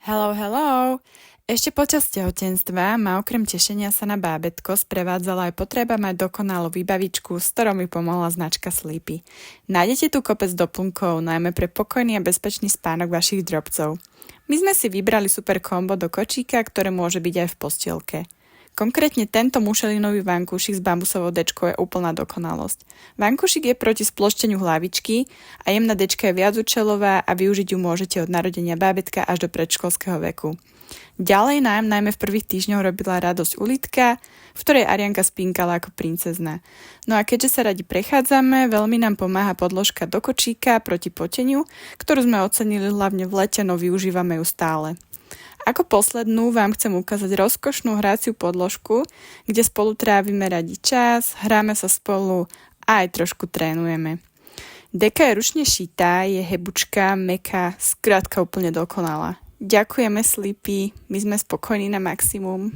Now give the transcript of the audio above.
Hello, hello! Ešte počas tehotenstva ma okrem tešenia sa na bábätko sprevádzala aj potreba mať dokonalú výbavičku, s ktorou mi pomohla značka Sleepy. Nájdete tu kopec doplnkov, najmä pre pokojný a bezpečný spánok vašich drobcov. My sme si vybrali super kombo do kočíka, ktoré môže byť aj v postielke. Konkrétne tento mušelinový vankúšik s bambusovou dečkou je úplná dokonalosť. Vankúšik je proti splošteniu hlavičky a jemná dečka je viacúčelová a využiť ju môžete od narodenia bábätka až do predškolského veku. Ďalej nám najmä v prvých týždňoch robila radosť ulitka, v ktorej Arianka spínkala ako princezna. No a keďže sa radi prechádzame, veľmi nám pomáha podložka do kočíka proti poteniu, ktorú sme ocenili hlavne v lete, no využívame ju stále. Ako poslednú vám chcem ukázať rozkošnú hraciu podložku, kde spolu trávime radi čas, hráme sa spolu a aj trošku trénujeme. Deka je ručne šitá, je hebučka, mäkká, skrátka úplne dokonalá. Ďakujeme Sleepy, my sme spokojní na maximum.